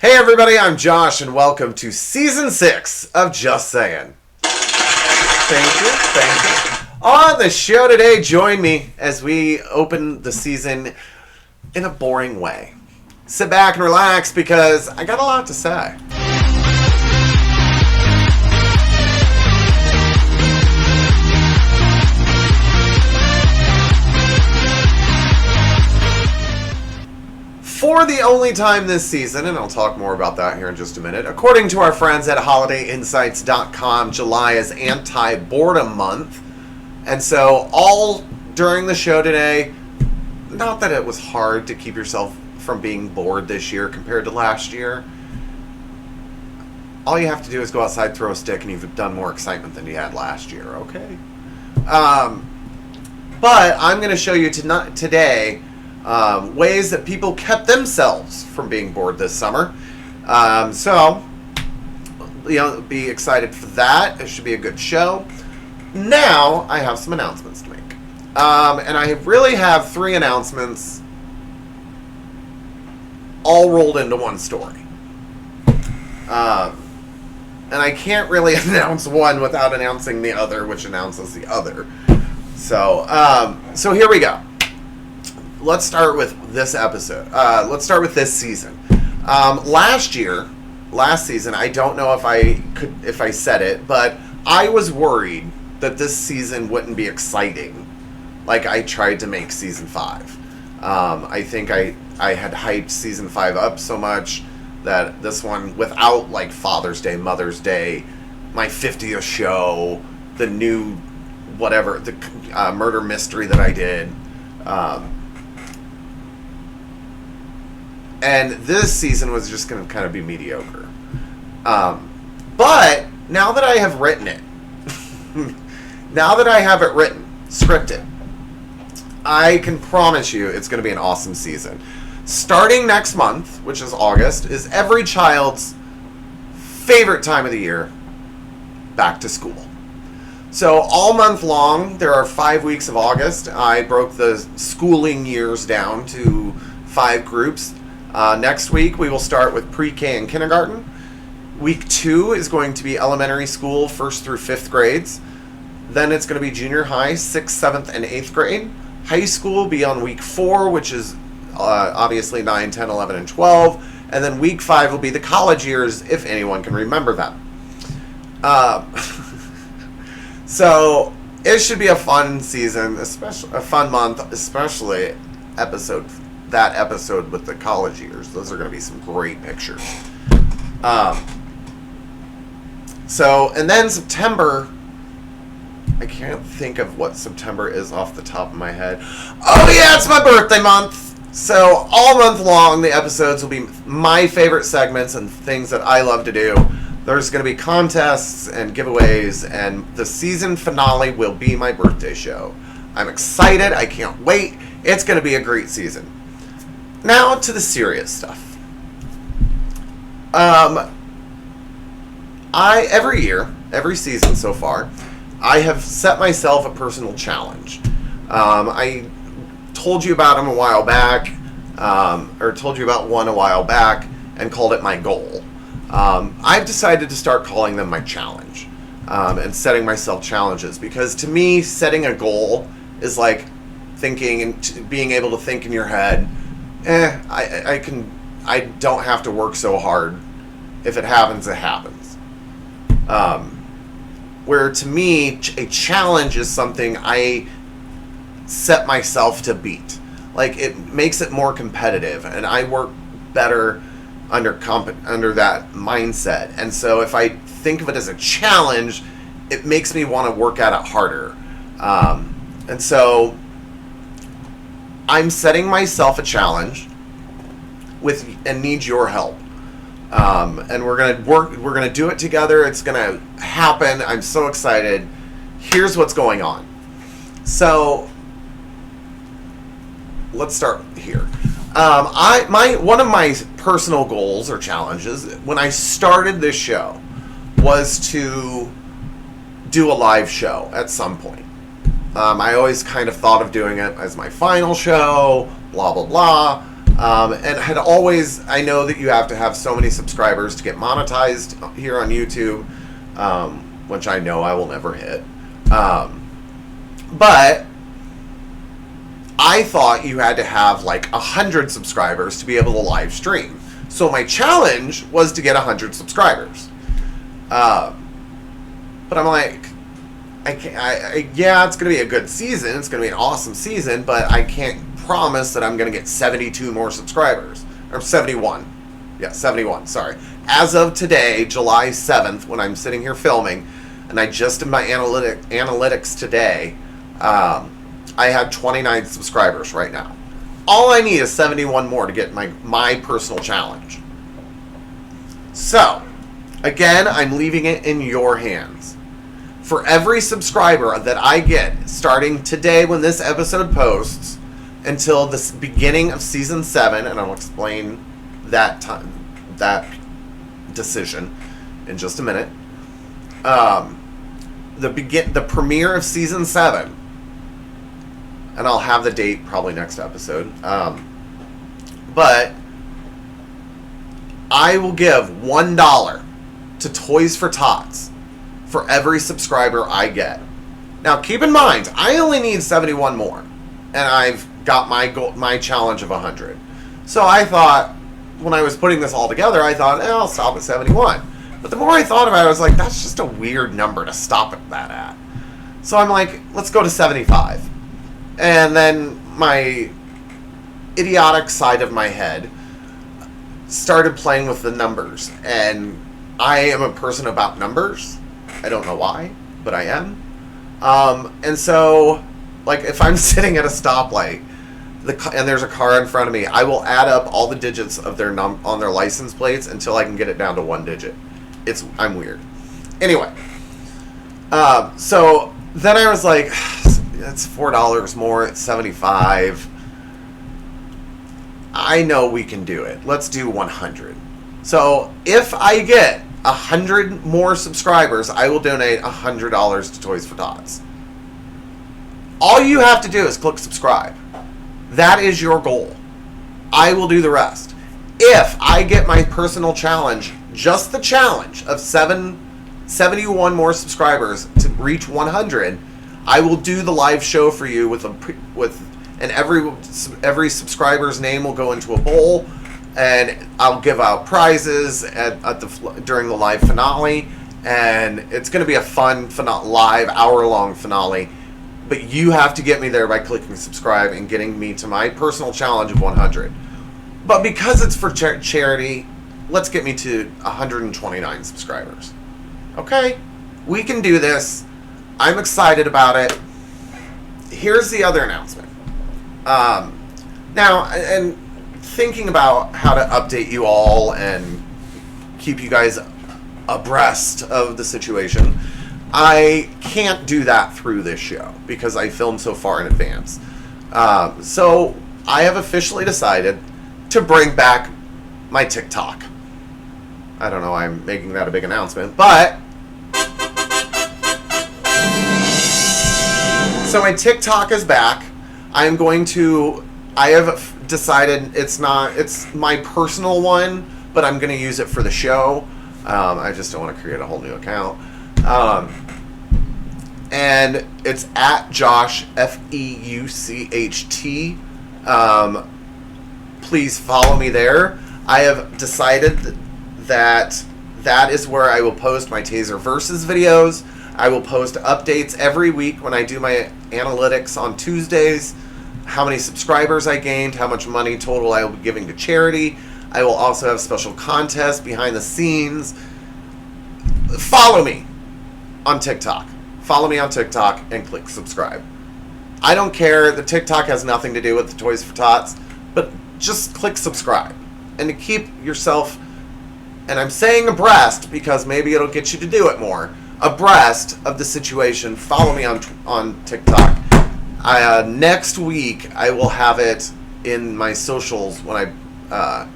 Hey everybody, I'm Josh and welcome to Season 6 of Just Sayin. Thank you. On the show today, join me as we open the season in a boring way. Sit back and relax because I got a lot to say. For the only time this season, and I'll talk more about that here in just a minute, according to our friends at holidayinsights.com, July is anti-boredom month. And so all during the show today, not that it was hard to keep yourself from being bored this year compared to last year. All you have to do is go outside, throw a stick, and you've done more excitement than you had last year, okay? But I'm going to show you today ways that people kept themselves from being bored this summer. So, be excited for that. It should be a good show. Now, I have some announcements to make. And I really have 3 announcements all rolled into one story. And I can't really announce one without announcing the other, which announces the other. So here we go. Let's start with this episode. Let's start with this season. Last season, I don't know if I said it, but I was worried that this season wouldn't be exciting like I tried to make season 5. I think I had hyped season 5 up so much that this one, without like Father's Day, Mother's Day, my 50th show, the new whatever, the murder mystery that I did, and this season was just going to kind of be mediocre. But now that I have written it, now that I have it written, scripted, I can promise you it's going to be an awesome season. Starting next month, which is August, is every child's favorite time of the year, back to school. So all month long, there are 5 weeks of August. I broke the schooling years down to 5 groups. Next week, we will start with pre-K and kindergarten. Week 2 is going to be elementary school, 1st through 5th grades. Then it's going to be junior high, 6th, 7th, and 8th grade. High school will be on week 4, which is obviously 9, 10, 11, and 12. And then week 5 will be the college years, if anyone can remember that. So it should be a fun season, especially a fun month, especially that episode with the college years. Those are going to be some great pictures. And then September, I can't think of what September is off the top of my head. Oh yeah, it's my birthday month. So all month long, the episodes will be my favorite segments and things that I love to do. There's going to be contests and giveaways, and the season finale will be my birthday show. I'm excited. I can't wait. It's going to be a great season. Now to the serious stuff. Every season so far, I have set myself a personal challenge. I told you about them a while back, or told you about one a while back, and called it my goal. I've decided to start calling them my challenge, and setting myself challenges, because to me, setting a goal is like thinking and being able to think in your head, I don't have to work so hard. If it happens, it happens. Where to me, a challenge is something I set myself to beat. Like, it makes it more competitive, and I work better under that mindset. And so if I think of it as a challenge, it makes me want to work at it harder. And so I'm setting myself a challenge and need your help. And we're gonna do it together. It's gonna happen. I'm so excited. Here's what's going on. So let's start here. One of my personal goals or challenges when I started this show was to do a live show at some point. I always kind of thought of doing it as my final show, blah, blah, blah. And had always, I know that you have to have so many subscribers to get monetized here on YouTube, which I know I will never hit. But I thought you had to have like 100 subscribers to be able to live stream. So my challenge was to get 100 subscribers. But I'm like, yeah, it's going to be a good season. It's going to be an awesome season, but I can't promise that I'm going to get 72 more subscribers. Or 71. Yeah, 71, sorry. As of today, July 7th, when I'm sitting here filming, and I just did my analytics today, I have 29 subscribers right now. All I need is 71 more to get my personal challenge. So, again, I'm leaving it in your hands. For every subscriber that I get, starting today when this episode posts, until the beginning of Season 7, and I'll explain that decision in just a minute, the premiere of Season 7, and I'll have the date probably next episode, but I will give $1 to Toys for Tots for every subscriber I get. Now, keep in mind, I only need 71 more, and I've got my challenge of 100. So I thought, when I was putting this all together, I thought, I'll stop at 71. But the more I thought about it, I was like, that's just a weird number to stop at that at. So I'm like, let's go to 75. And then my idiotic side of my head started playing with the numbers. And I am a person about numbers. I don't know why, but I am. And so, like, if I'm sitting at a stoplight and there's a car in front of me, I will add up all the digits of their on their license plates until I can get it down to one digit. I'm weird. Anyway, so then I was like, that's $4 more. It's 75. I know we can do it. Let's do 100. So if I get 100 more subscribers, I will donate $100 to Toys for Tots. All you have to do is click subscribe. That is your goal. I will do the rest. If I get my personal challenge, just the challenge of 71 more subscribers to reach 100, I will do the live show for you and every subscriber's name will go into a bowl, and I'll give out prizes during the live finale, and it's going to be a fun live hour-long finale. But you have to get me there by clicking subscribe and getting me to my personal challenge of 100. But because it's for charity, let's get me to 129 subscribers. Okay? We can do this. I'm excited about it. Here's the other announcement. Now, and thinking about how to update you all and keep you guys abreast of the situation, I can't do that through this show because I filmed so far in advance. So I have officially decided to bring back my TikTok. I don't know why I'm making that a big announcement, but so my TikTok is back. I have decided it's my personal one, but I'm going to use it for the show. I just don't want to create a whole new account. And it's at Josh, Feucht. Please follow me there. I have decided that is where I will post my Taser Versus videos. I will post updates every week when I do my analytics on Tuesdays, how many subscribers I gained, how much money total I will be giving to charity. I will also have special contests behind the scenes. Follow me on TikTok. Follow me on TikTok and click subscribe. I don't care. The TikTok has nothing to do with the Toys for Tots, but just click subscribe. And to keep yourself, and I'm saying abreast because maybe it'll get you to do it more, abreast of the situation, follow me on TikTok. Next week, I will have it in my socials when I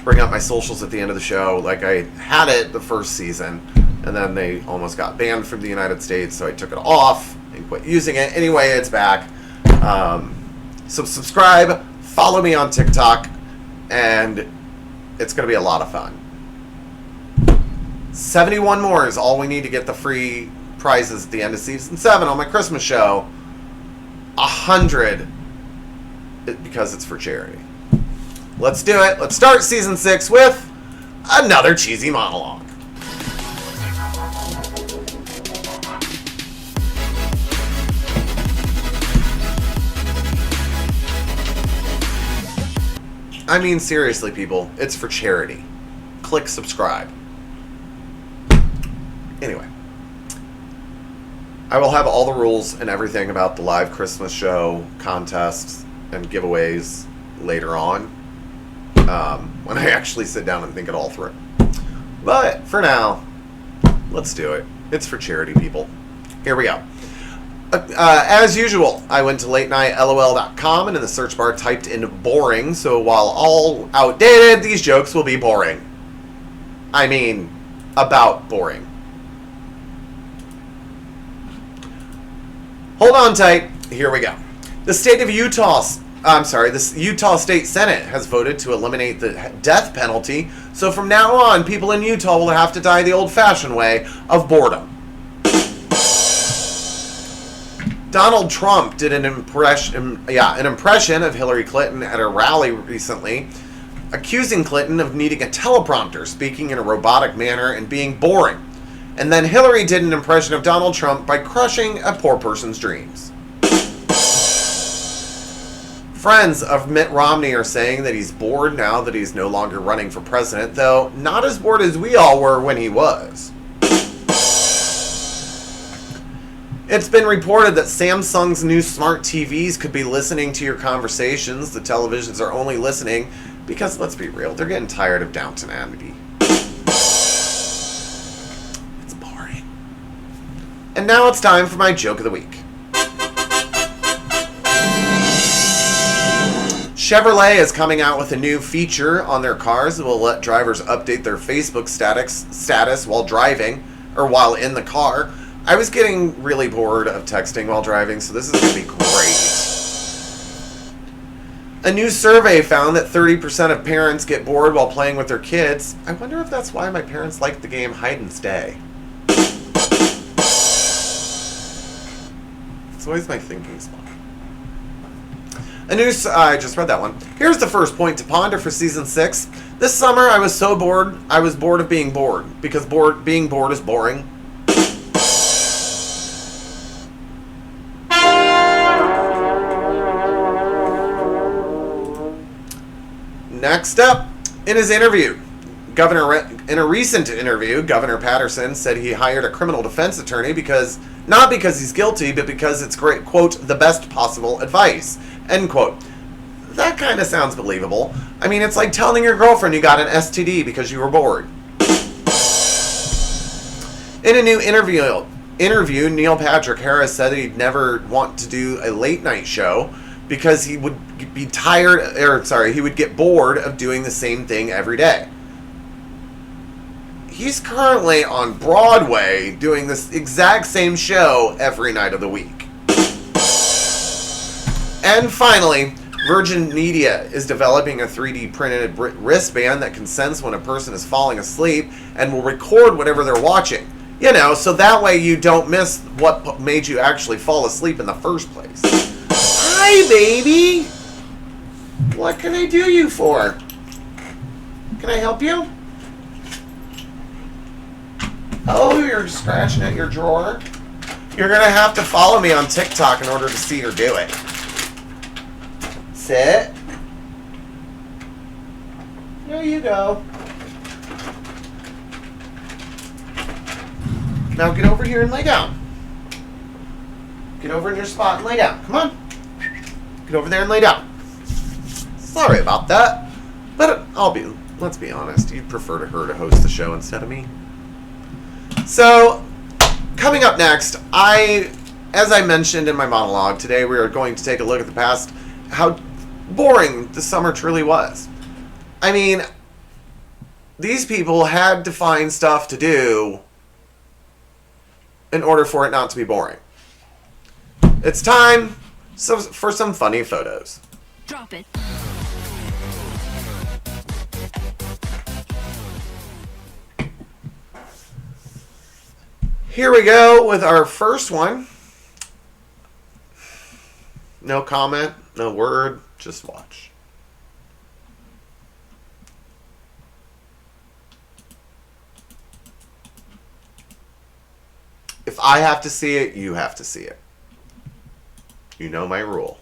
bring up my socials at the end of the show. Like I had it the first season, and then they almost got banned from the United States, so I took it off and quit using it. Anyway, it's back. So subscribe, follow me on TikTok, and it's going to be a lot of fun. 71 more is all we need to get the free prizes at the end of season 7 on my Christmas show. 100 because it's for charity. Let's do it. Let's start season 6 with another cheesy monologue. I mean, seriously, people, it's for charity. Click subscribe. Anyway, I will have all the rules and everything about the live Christmas show, contests, and giveaways later on, when I actually sit down and think it all through. But for now, let's do it. It's for charity, people. Here we go. As usual, I went to latenightLOL.com and in the search bar typed in boring, so while all outdated, these jokes will be boring. I mean, about boring. Hold on tight. Here we go. The Utah State Senate has voted to eliminate the death penalty, so from now on, people in Utah will have to die the old-fashioned way of boredom. Donald Trump did an impression of Hillary Clinton at a rally recently, accusing Clinton of needing a teleprompter, speaking in a robotic manner, and being boring. And then Hillary did an impression of Donald Trump by crushing a poor person's dreams. Friends of Mitt Romney are saying that he's bored now that he's no longer running for president, though not as bored as we all were when he was. It's been reported that Samsung's new smart TVs could be listening to your conversations. The televisions are only listening because, let's be real, they're getting tired of Downton Abbey. It's boring. And now it's time for my joke of the week. Chevrolet is coming out with a new feature on their cars that will let drivers update their Facebook status while driving or while in the car. I was getting really bored of texting while driving, so this is going to be great. A new survey found that 30% of parents get bored while playing with their kids. I wonder if that's why my parents like the game Hide and Stay. It's always my thinking spot. I just read that one. Here's the first point to ponder for season 6. This summer I was so bored, I was bored of being bored, because being bored is boring. Next up, in a recent interview, Governor Patterson said he hired a criminal defense attorney not because he's guilty, but because it's great, quote, the best possible advice, end quote. That kind of sounds believable. I mean, it's like telling your girlfriend you got an STD because you were bored. In a new interview, Neil Patrick Harris said that he'd never want to do a late night show because he would be he would get bored of doing the same thing every day. He's currently on Broadway doing this exact same show every night of the week. And finally, Virgin Media is developing a 3D printed wristband that can sense when a person is falling asleep and will record whatever they're watching. You know, so that way you don't miss what made you actually fall asleep in the first place. Hi, baby! What can I do you for? Can I help you? Oh, you're scratching at your drawer? You're going to have to follow me on TikTok in order to see her do it. Sit. There you go. Now get over here and lay down. Get over in your spot and lay down. Come on. Get over there and lay down. Sorry about that. But let's be honest, you'd prefer her to host the show instead of me. So, coming up next, as I mentioned in my monologue, today we are going to take a look at the past, how boring the summer truly was. I mean, these people had to find stuff to do in order for it not to be boring. It's time for some funny photos. Drop it. here we go with our first one. No comment, no word, just watch. If I have to see it, you have to see it. You know my rule.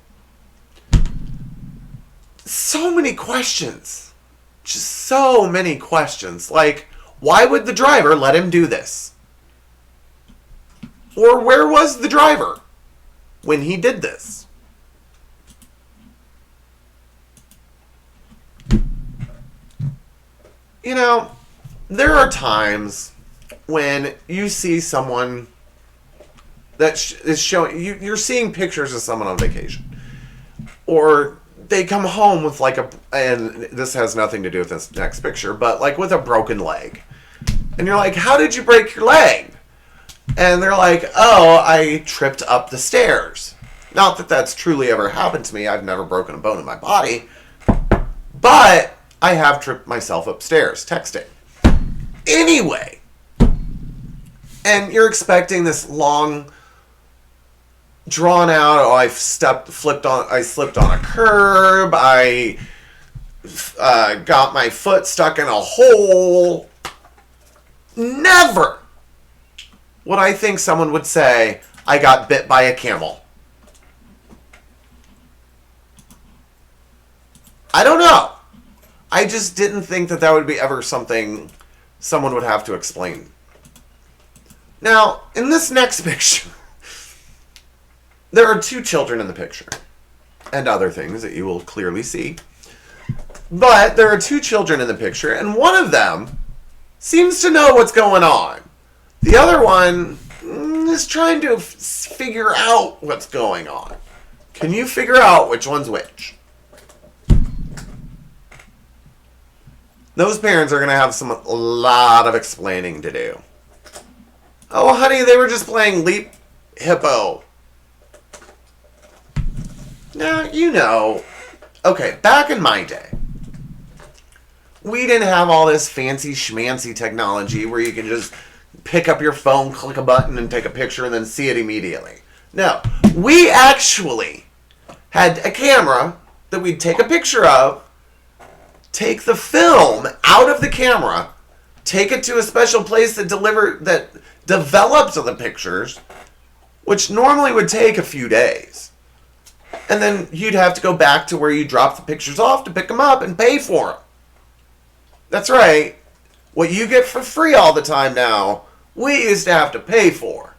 So many questions. Just so many questions. Like, why would the driver let him do this? Or where was the driver when he did this? You know, there are times when you see someone that is showing, you're seeing pictures of someone on vacation. Or they come home with like and this has nothing to do with this next picture, but like with a broken leg. And you're like, how did you break your leg? And they're like, oh, I tripped up the stairs. Not that that's truly ever happened to me. I've never broken a bone in my body. But I have tripped myself upstairs texting. Anyway. And you're expecting this long, drawn out, oh, I slipped on a curb, I got my foot stuck in a hole. Never would I think someone would say, I got bit by a camel. I don't know. I just didn't think that would be ever something someone would have to explain. Now, in this next picture, there are 2 children in the picture. And other things that you will clearly see. But there are 2 children in the picture, and one of them seems to know what's going on. The other one is trying to figure out what's going on. Can you figure out which one's which? Those parents are going to have a lot of explaining to do. Oh, honey, they were just playing Leap Hippo. Now, you know, okay, back in my day, we didn't have all this fancy schmancy technology where you can just pick up your phone, click a button, and take a picture and then see it immediately. No, we actually had a camera that we'd take a picture of, take the film out of the camera, take it to a special place that developed the pictures, which normally would take a few days. And then you'd have to go back to where you dropped the pictures off to pick them up and pay for them. That's right. What you get for free all the time now, we used to have to pay for.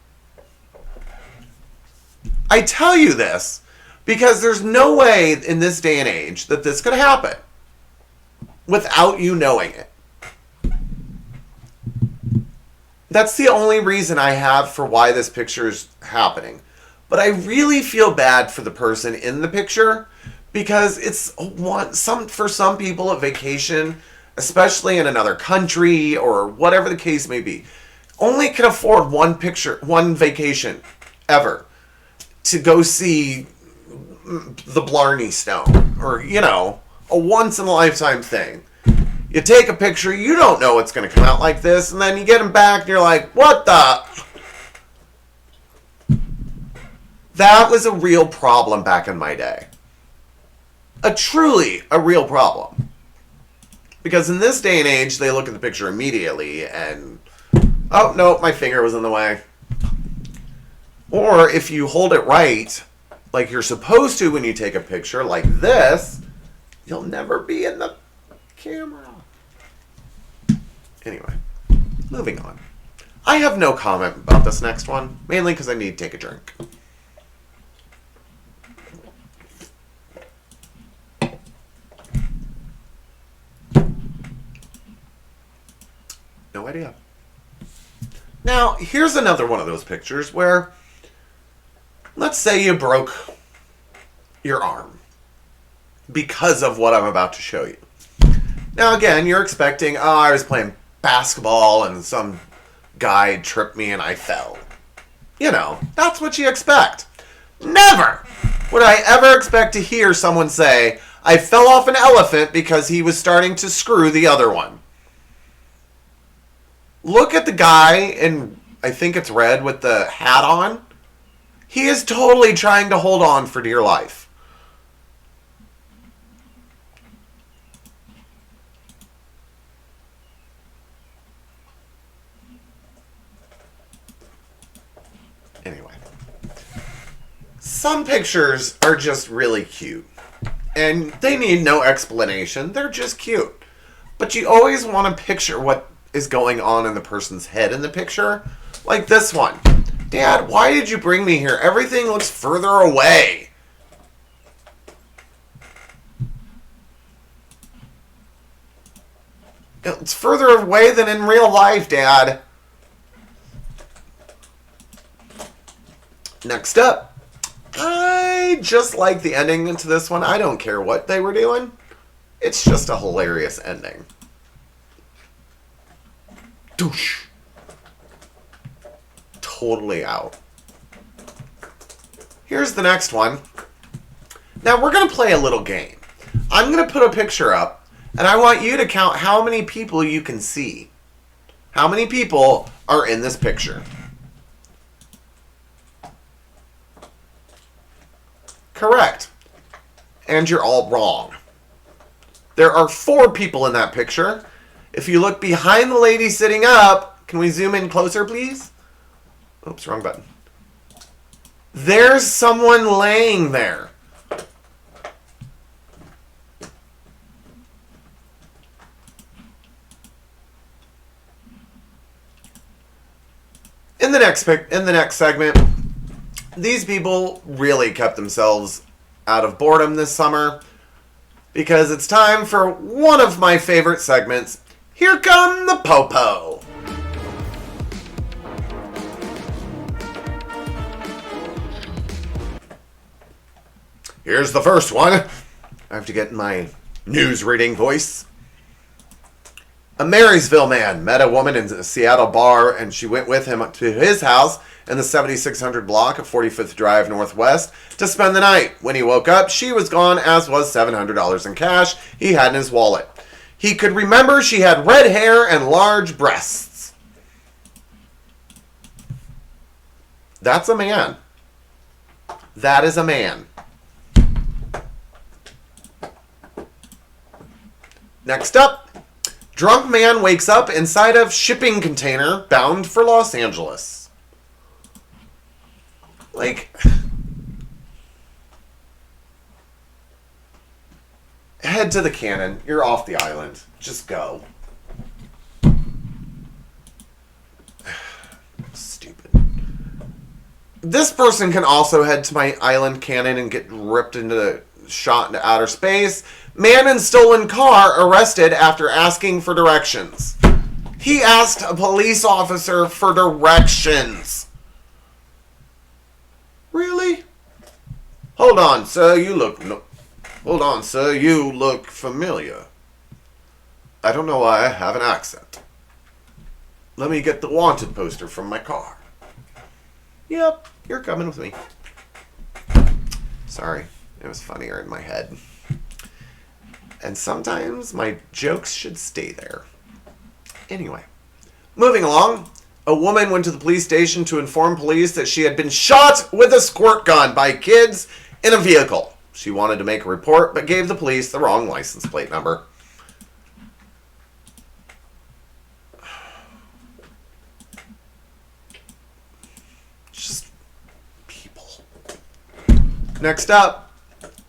I tell you this because there's no way in this day and age that this could happen without you knowing it. That's the only reason I have for why this picture is happening. But I really feel bad for the person in the picture because it's for some people a vacation, especially in another country or whatever the case may be, only can afford one vacation ever to go see the Blarney Stone or, you know, a once in a lifetime thing. You take a picture, you don't know it's going to come out like this, and then you get them back and you're like, what the? That was a real problem back in my day. Truly a real problem. Because in this day and age, they look at the picture immediately and, oh, no, my finger was in the way. Or if you hold it right, like you're supposed to when you take a picture like this, you'll never be in the camera. Anyway, moving on. I have no comment about this next one, mainly because I need to take a drink. No idea. Now, here's another one of those pictures where, let's say you broke your arm because of what I'm about to show you. Now, again, you're expecting, oh, I was playing basketball and some guy tripped me and I fell. You know, that's what you expect. Never would I ever expect to hear someone say, I fell off an elephant because he was starting to screw the other one. Look at the guy in I think it's red with the hat on. He is totally trying to hold on for dear life. Anyway. Some pictures are just really cute. And they need no explanation. They're just cute. But you always want to picture what is going on in the person's head in the picture. Like this one. Dad, why did you bring me here? Everything looks further away. It's further away than in real life, Dad. Next up. I just like the ending to this one. I don't care what they were doing. It's just a hilarious ending. Douche. Totally out. Here's the next one. Now we're going to play a little game. I'm going to put a picture up, and I want you to count how many people you can see. How many people are in this picture? Correct. And you're all wrong. There are 4 people in that picture. If you look behind the lady sitting up, can we zoom in closer, please? Oops, wrong button. There's someone laying there. In the next segment, these people really kept themselves out of boredom this summer because it's time for one of my favorite segments. Here come the Popo. Here's the first one. I have to get in my news reading voice. A Marysville man met a woman in a Seattle bar, and she went with him to his house in the 7600 block of 45th Drive Northwest to spend the night. When he woke up, she was gone, as was $700 in cash he had in his wallet. He could remember she had red hair and large breasts. That's a man. That is a man. Next up, drunk man wakes up inside of shipping container bound for Los Angeles. Like, head to the cannon. You're off the island. Just go. Stupid. This person can also head to my island cannon and get ripped shot into outer space. Man in stolen car arrested after asking for directions. He asked a police officer for directions. Really? Hold on, sir. Hold on, sir. You look familiar. I don't know why I have an accent. Let me get the wanted poster from my car. Yep, you're coming with me. Sorry, it was funnier in my head. And sometimes my jokes should stay there. Anyway, moving along, a woman went to the police station to inform police that she had been shot with a squirt gun by kids in a vehicle. She wanted to make a report, but gave the police the wrong license plate number. Just people. Next up.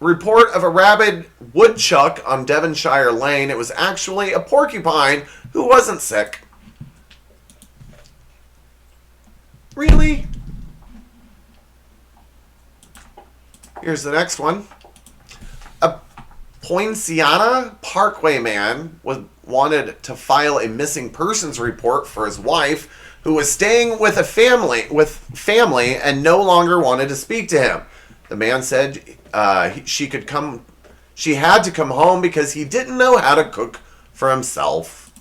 Report of a rabid woodchuck on Devonshire Lane. It was actually a porcupine who wasn't sick. Really? Here's the next one. A Poinciana Parkway man wanted to file a missing persons report for his wife, who was staying with family and no longer wanted to speak to him. The man said she had to come home because he didn't know how to cook for himself.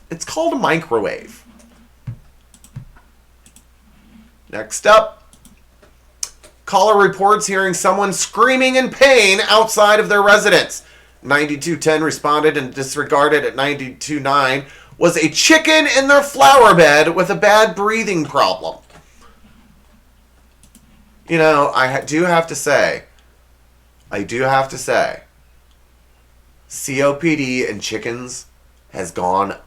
It's called a microwave. Next up, caller reports hearing someone screaming in pain outside of their residence. 9210 responded and disregarded at 929. was a chicken in their flower bed with a bad breathing problem. You know, I do have to say, COPD and chickens has gone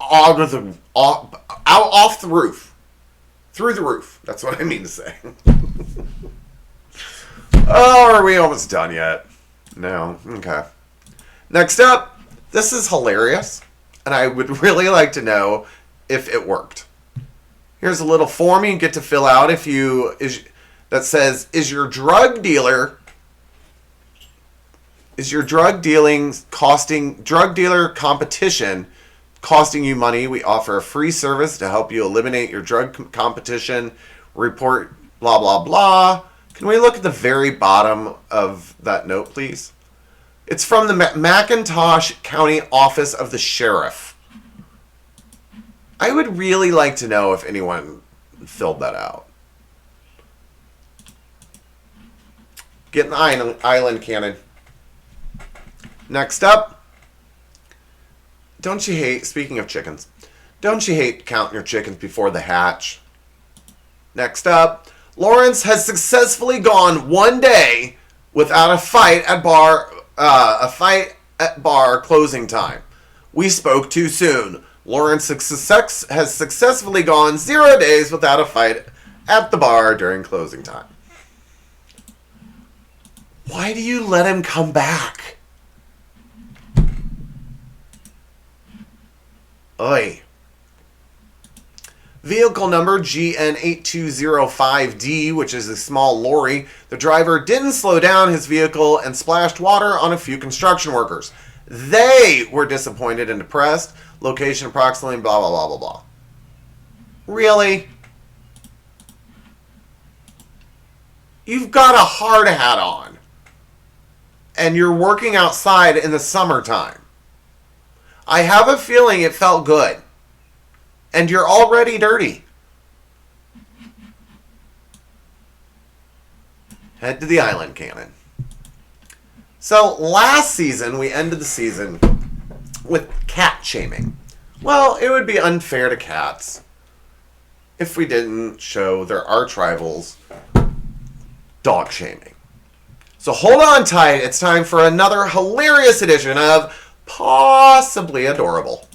off the roof. Through the roof. That's what I mean to say. Oh, are we almost done yet? No. Okay. Next up, this is hilarious, and I would really like to know if it worked. Here's a little form you get to fill out that says, is your drug dealer competition costing you money? We offer a free service to help you eliminate your drug competition. Report blah blah blah. Can we look at the very bottom of that note, please? It's from the McIntosh County Office of the Sheriff. I would really like to know if anyone filled that out. Get an island cannon. Next up. Don't you hate, speaking of chickens, don't you hate counting your chickens before they hatch? Next up. Lawrence has successfully gone one day without a fight at bar closing time. We spoke too soon. Lawrence has successfully gone 0 days without a fight at the bar during closing time. Why do you let him come back? Oi. Vehicle number GN8205D, which is a small lorry. The driver didn't slow down his vehicle and splashed water on a few construction workers. They were disappointed and depressed. Location approximately blah, blah, blah, blah, blah. Really? You've got a hard hat on. And you're working outside in the summertime. I have a feeling it felt good. And you're already dirty. Head to the island cannon. So last season, we ended the season with cat shaming. Well, it would be unfair to cats if we didn't show their arch rivals dog shaming. So hold on tight. It's time for another hilarious edition of Possibly Adorable.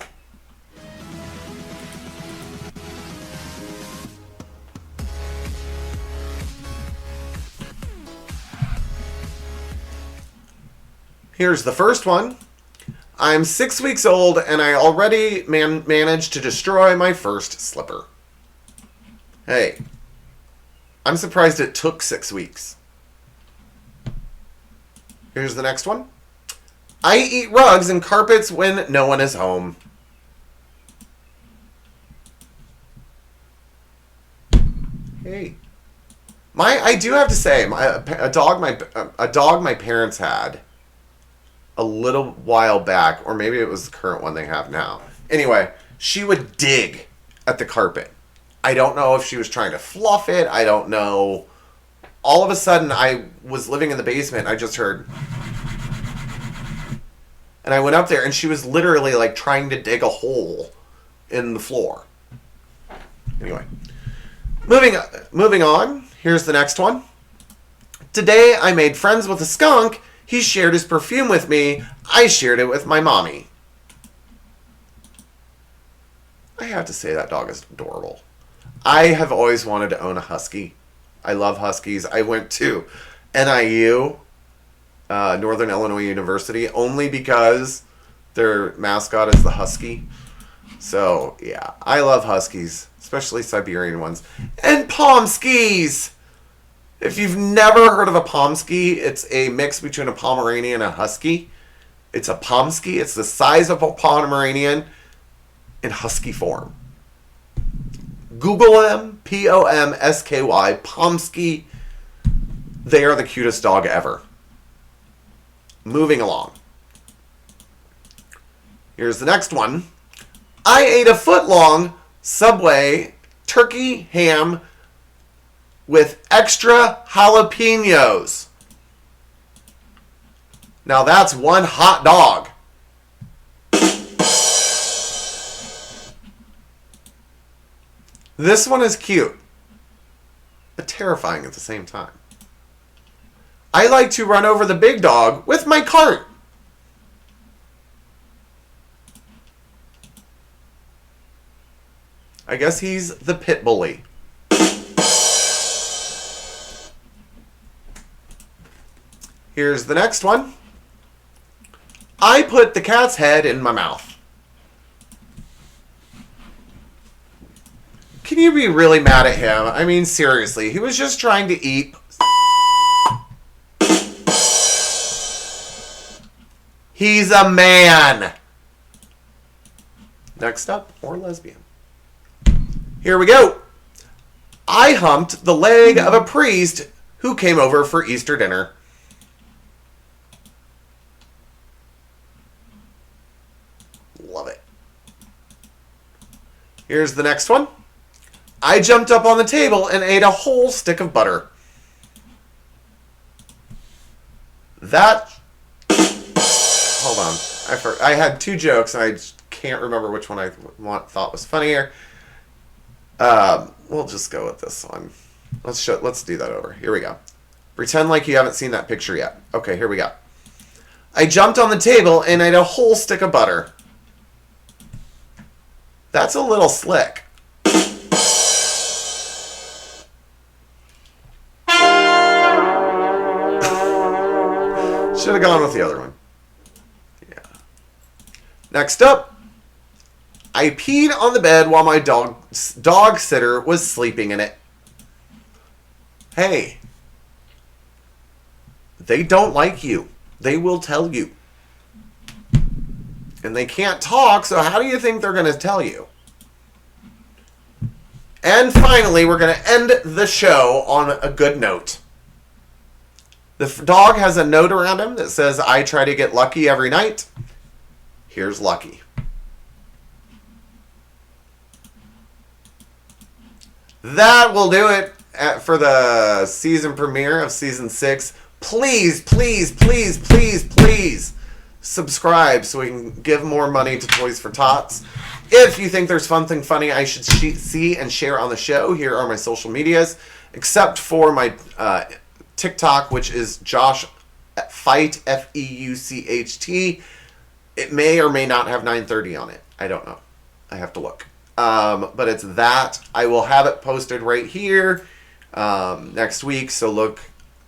Here's the first one. I'm 6 weeks old and I already managed to destroy my first slipper. Hey, I'm surprised it took 6 weeks. Here's the next one. I eat rugs and carpets when no one is home. Hey. I do have to say, a dog my parents had a little while back, or maybe it was the current one they have now. Anyway, she would dig at the carpet. I don't know if she was trying to fluff it. I don't know. All of a sudden, I was living in the basement. I just heard. And I went up there, and she was literally like trying to dig a hole in the floor. Anyway, moving on. Here's the next one. Today, I made friends with a skunk. He shared his perfume with me. I shared it with my mommy. I have to say that dog is adorable. I have always wanted to own a husky. I love huskies. I went to NIU, Northern Illinois University, only because their mascot is the husky. So, yeah, I love huskies, especially Siberian ones. And Pomskis! If you've never heard of a Pomsky, it's a mix between a Pomeranian and a Husky. It's a Pomsky. It's the size of a Pomeranian in husky form. Google them, Pomsky, Pomsky. They are the cutest dog ever. Moving along. Here's the next one. I ate a foot-long Subway turkey ham with extra jalapenos. Now that's one hot dog. This one is cute, but terrifying at the same time. I like to run over the big dog with my cart. I guess he's the pit bully. Here's the next one. I put the cat's head in my mouth. Can you be really mad at him? I mean, seriously, he was just trying to eat. He's a man. Next up, more lesbian. Here we go. I humped the leg of a priest who came over for Easter dinner. Love it. Here's the next one. I jumped up on the table and ate a whole stick of butter. That... Hold on. I had two jokes and I just can't remember which one I thought was funnier. We'll just go with this one. Let's do that over. Here we go. Pretend like you haven't seen that picture yet. Okay, here we go. I jumped on the table and ate a whole stick of butter. That's a little slick. Should have gone with the other one. Yeah. Next up. I peed on the bed while my dog sitter was sleeping in it. Hey. They don't like you. They will tell you. And they can't talk, so how do you think they're going to tell you? And finally, we're going to end the show on a good note. The dog has a note around him that says, I try to get lucky every night. Here's lucky. That will do it for the season premiere of season 6. Please, please, please, please, please subscribe so we can give more money to Toys for Tots. If you think there's something funny I should see and share on the show, here are my social medias, except for my TikTok, which is Josh Feucht, Feucht. It may or may not have 9:30 on it. I don't know. I have to look. But it's that. I will have it posted right here next week, so look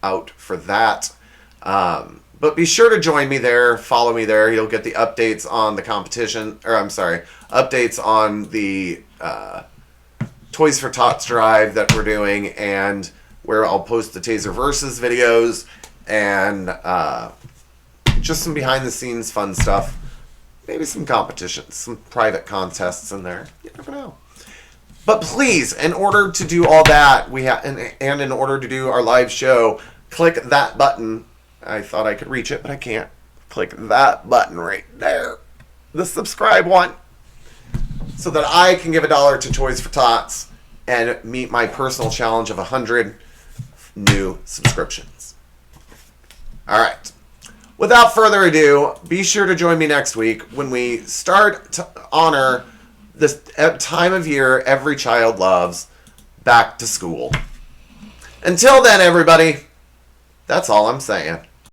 out for that. But be sure to join me there. Follow me there. You'll get the updates on the competition, or I'm sorry, updates on the Toys for Tots drive that we're doing, and where I'll post the Taser Versus videos and just some behind the scenes fun stuff. Maybe some competitions, some private contests in there. You never know. But please, in order to do all that, and in order to do our live show, click that button. I thought I could reach it, but I can't. Click that button right there. The subscribe one. So that I can give $1 to Toys for Tots and meet my personal challenge of 100 new subscriptions. All right. Without further ado, be sure to join me next week when we start to honor this time of year every child loves, back to school. Until then, everybody, that's all I'm saying.